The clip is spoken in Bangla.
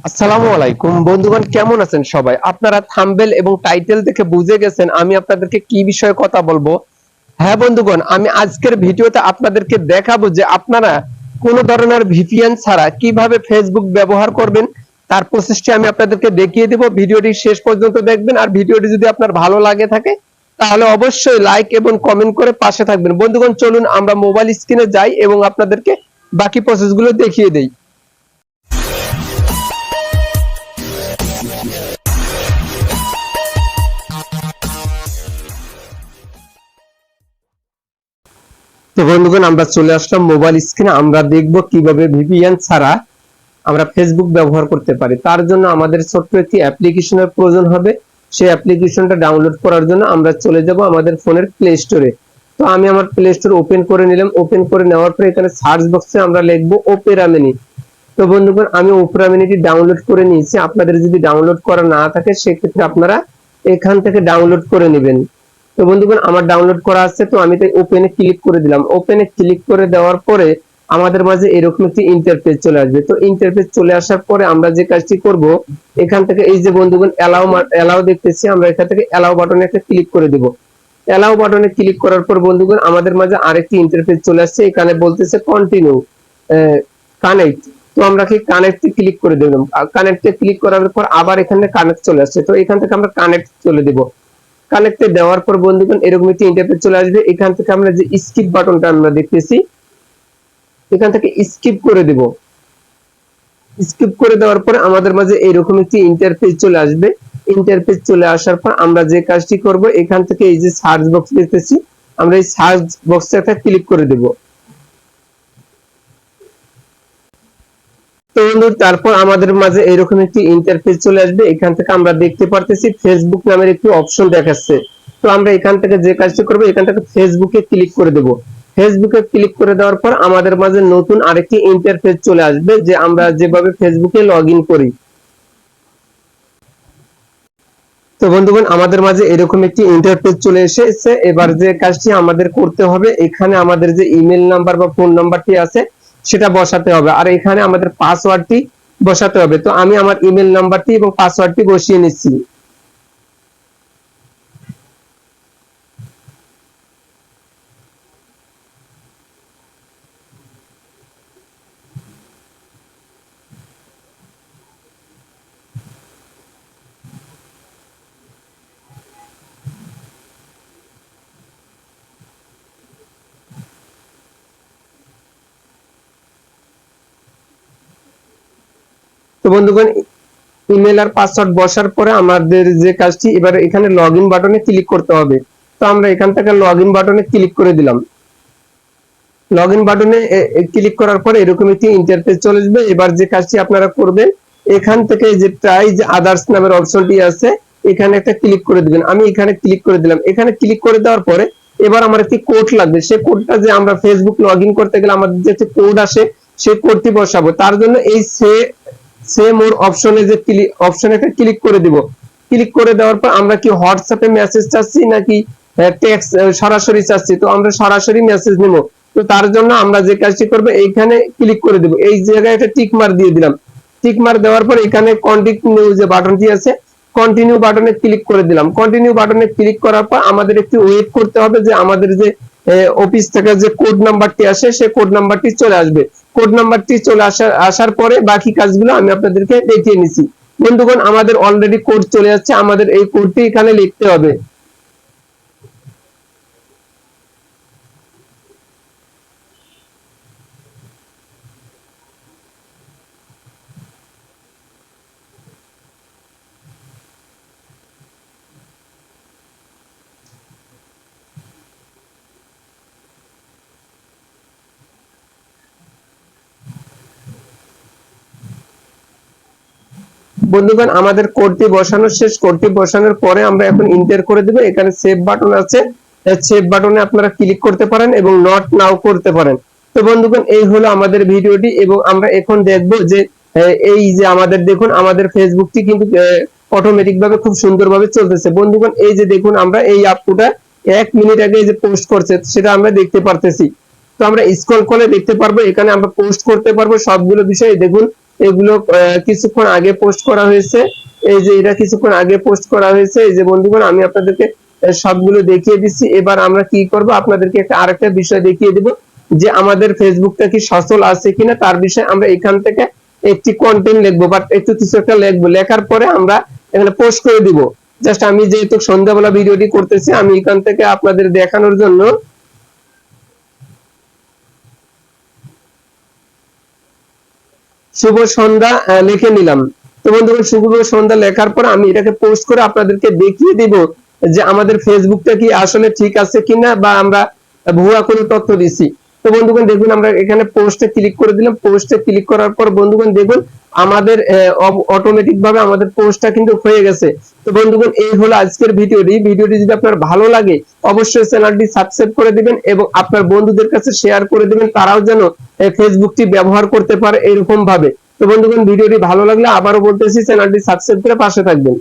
আসসালামু আলাইকুম বন্ধুগণ, কেমন আছেন সবাই? আপনারা থাম্বনেল এবং টাইটেল দেখে বুঝে গেছেন আমি আপনাদেরকে কি বিষয়ে কথা বলবো। হ্যাঁ বন্ধুগণ, আমি আজকের ভিডিওতে আপনাদেরকে দেখাবো যে আপনারা কোন ধরনের ভিপিএন ছাড়া কিভাবে ফেসবুক ব্যবহার করবেন তার প্রসেসটি আমি আপনাদেরকে দেখিয়ে দেব। ভিডিওটি শেষ পর্যন্ত দেখবেন, আর ভিডিওটি যদি আপনার ভালো লাগে থাকে তাহলে অবশ্যই লাইক এবং কমেন্ট করে পাশে থাকবেন। বন্ধুগণ, চলুন আমরা মোবাইল স্ক্রিনে যাই এবং আপনাদেরকে বাকি প্রসেসগুলো দেখিয়ে দেই। তো বন্ধুগণ, আমরা চলে আসলাম মোবাইল স্ক্রিনে। আমরা দেখব কিভাবে ভিপিএন ছাড়া আমরা ফেসবুক ব্যবহার করতে পারি। তার জন্য আমাদের ছোট্ট একটি অ্যাপ্লিকেশনের প্রয়োজন হবে। সেই অ্যাপ্লিকেশনটা ডাউনলোড করার জন্য আমরা চলে যাব আমাদের ফোনের প্লে স্টোরে। তো আমি আমার প্লে স্টোর ওপেন করে নিলাম। ওপেন করে নেওয়ার পরে এখানে সার্চ বক্সে আমরা লিখব ওপেরা মিনি। তো বন্ধুগণ, আমি ওপেরা মিনিটি ডাউনলোড করে নিয়েছি। আপনাদের যদি ডাউনলোড করা না থাকে সেক্ষেত্রে আপনারা এখান থেকে ডাউনলোড করে নেবেন। তো বন্ধুগণ, আমার ডাউনলোড করা আছে, তো আমি তাই ওপেনে ক্লিক করে দিলাম। ওপেনে ক্লিক করে দেওয়ার পরে আমাদের মাঝে এরকম একটি ইন্টারফেস চলে আসবে। তো ইন্টারফেস চলে আসার পরে আমরা যে কাজটি করব, এখান থেকে এই যে বন্ধুগণ অ্যালাউ দেখতেছি, আমরা এখান থেকে অ্যালাউ বাটনে একটা ক্লিক করে দেব। অ্যালাউ বাটনে ক্লিক করার পর বন্ধুগণ আমাদের মাঝে আরেকটি ইন্টারফেস চলে আসছে। এখানে বলতেছে কন্টিনিউ কানেক্ট। তো আমরা কি কানেক্টে ক্লিক করে দিলাম। কানেক্টে ক্লিক করার পর আবার এখানে কানেক্ট চলে আসছে। তো এখান থেকে আমরা কানেক্ট চলে দেব। কানেক্টে দেওয়ার পর বন্ধুগণ এরকম একটি ইন্টারফেস চলে আসবে। এখান থেকে আমরা যে স্কিপ বাটনটা আমরা দেখতেছি, এখান থেকে স্কিপ করে দেব। স্কিপ করে দেওয়ার পরে আমাদের মাঝে এরকম একটি ইন্টারফেস চলে আসবে। ইন্টারফেস চলে আসার পর আমরা যে কাজটি করব, এখান থেকে এই যে সার্চ বক্স দেখতেছি, আমরা এই সার্চ বক্সে একটা ক্লিক করে দেব। তো বন্ধু, তারপর আমাদের মাঝে এরকম একটি ইন্টারফেস চলে আসবে। এখান থেকে আমরা দেখতে পারতেছি ফেসবুক নামের একটি অপশন দেখাচ্ছে। তো আমরা এখান থেকে যে কাজটি করব, এখান থেকে ফেসবুকে ক্লিক করে দেব। ফেসবুকে ক্লিক করে দেওয়ার পর আমাদের মাঝে নতুন আরেকটি ইন্টারফেস চলে আসবে, যে আমরা যেভাবে ফেসবুকে লগ ইন করি। তো বন্ধুগণ, আমাদের মাঝে এরকম একটি ইন্টারফেস চলে এসেছে। এবার যে কাজটি আমাদের করতে হবে, এখানে আমাদের যে ইমেল নাম্বার বা ফোন নাম্বারটি আছে সেটা বসাতে হবে, আর এখানে আমাদের পাসওয়ার্ডটি বসাতে হবে। তো আমি আমার ইমেল নাম্বারটি এবং পাসওয়ার্ডটি বসিয়ে নিচ্ছি। তো বন্ধুগণ, ইমেল আর পাসওয়ার্ড বসার পরে আমাদের যে কাজটি, এবার এখানে লগইন বাটনে ক্লিক করতে হবে। তো আমরা এখান থেকে লগইন বাটনে ক্লিক করে দিলাম। লগইন বাটনে ক্লিক করার পরে এরকম একটি ইন্টারফেস চলে আসবে। এবার যে কাজটি আপনারা করবেন, এখান থেকে যে ট্রাই যে আদার্স নামের অপশনটি আছে, এখানে একটা ক্লিক করে দিবেন। আমি এখানে ক্লিক করে দিলাম। এখানে ক্লিক করে দেওয়ার পরে এবার আমার একটি কোড লাগবে। সেই কোডটা যে আমরা ফেসবুক লগইন করতে গেলে আমাদের যে কোড আসে, সেই কোডটি বসাবো। তার জন্য এই সেম ওর অপশনে যে অপশনে একটা ক্লিক করে দিব। ক্লিক করে দেওয়ার পর আমরা কি হোয়াটসঅ্যাপে মেসেজ চাচ্ছি নাকি টেক্সট সরাসরি চাচ্ছি? তো আমরা সরাসরি মেসেজ নেব। তো তার জন্য আমরা যে কাজটি করব, এইখানে ক্লিক করে দেব। এই জায়গায় একটা টিক মার্ক দিয়ে দিলাম। টিক মার্ক দেওয়ার পর এখানে কন্টিনিউ যে বাটনটি আছে, কন্টিনিউ বাটনে ক্লিক করে দিলাম। কন্টিনিউ বাটনে ক্লিক করার পর আমাদের একটু ওয়েট করতে হবে, যে আমাদের যে অফিস থেকে যে কোড নাম্বারটি আসে সেই কোড নাম্বারটি চলে আসবে। কোড নাম্বারটি চলে আসার পরে বাকি কাজগুলো আমি আপনাদেরকে দেখিয়ে নিছি। বন্ধুগণ, আমাদের অলরেডি কোড চলে যাচ্ছে। আমাদের এই কোডটি এখানে লিখতে হবে। বন্ধুগণ, আমাদের কোডটি বসানো শেষ। কোডটি বসানোর পরে আমরা এখন এন্টার করে দেব। এখানে সেভ বাটন আছে, সেভ বাটনে আপনারা ক্লিক করতে পারেন এবং নট নাও করতে পারেন। তো বন্ধুগণ, এই হলো আমাদের ভিডিওটি, এবং আমরা এখন দেখব যে এই যে আমাদের দেখুন আমাদের ফেসবুকটি কিন্তু অটোমেটিক ভাবে খুব সুন্দরভাবে চলতেছে। বন্ধুগণ, এই যে দেখুন আমরা এই আপটা 1 মিনিট আগে যে পোস্ট করছে সেটা আমরা দেখতে পারতেছি। তো আমরা স্ক্রল করে দেখতে পারবো, এখানে আমরা পোস্ট করতে পারবো সবগুলো বিষয়। দেখুন এগুলো কিছুক্ষণ আগে পোস্ট করা হয়েছে। এই যে এটা কিছুক্ষণ আগে পোস্ট করা হয়েছে। এই যে বন্ধুগণ আমি আপনাদেরকে সবগুলো দেখিয়ে দিচ্ছি। এবার আমরা কি করব, আপনাদেরকে আরেকটা বিষয় দেখিয়ে দিব যে আমাদের ফেসবুকটা কি সচল আছে কিনা তার বিষয়ে আমরা এখান থেকে একটি কন্টেন্ট লিখবো, বাট একটু কিছু একটা লিখবো, লেখার পরে আমরা এখানে পোস্ট করে দিব। জাস্ট আমি যেহেতু সন্ধ্যাবেলা ভিডিওটি করতেছি, আমি এখান থেকে আপনাদের দেখানোর জন্য শুভ সন্ধ্যা লিখে নিলাম। তো বন্ধুগণ শুভ সন্ধ্যা লেখার পর আমি এটাকে পোস্ট করে আপনাদেরকে দেখিয়ে দিব যে আমাদের ফেসবুকটা কি আসলে ঠিক আছে কিনা বা আমরা ভুয়া কোনো তথ্য দিচ্ছি। তো বন্ধুগণ দেখুন আমরা এখানে পোস্টে ক্লিক করে দিলাম। পোস্টে ক্লিক করার পর বন্ধুগণ দেখুন আমাদের অটোমেটিক ভাবে আমাদের পোস্টটা কিন্তু হয়ে গেছে। তো বন্ধুগণ এই হলো আজকের ভিডিওটি। ভিডিওটি যদি আপনার ভালো লাগে অবশ্যই চ্যানেলটি সাবস্ক্রাইব করে দিবেন এবং আপনার বন্ধুদের কাছে শেয়ার করে দিবেন, তারাও যেন ফেসবুকটি ব্যবহার করতে পারে এরকম ভাবে। তো বন্ধুগণ ভিডিওটি ভালো লাগলে আবারও বলতেছি চ্যানেলটি সাবস্ক্রাইব করে পাশে থাকবেন।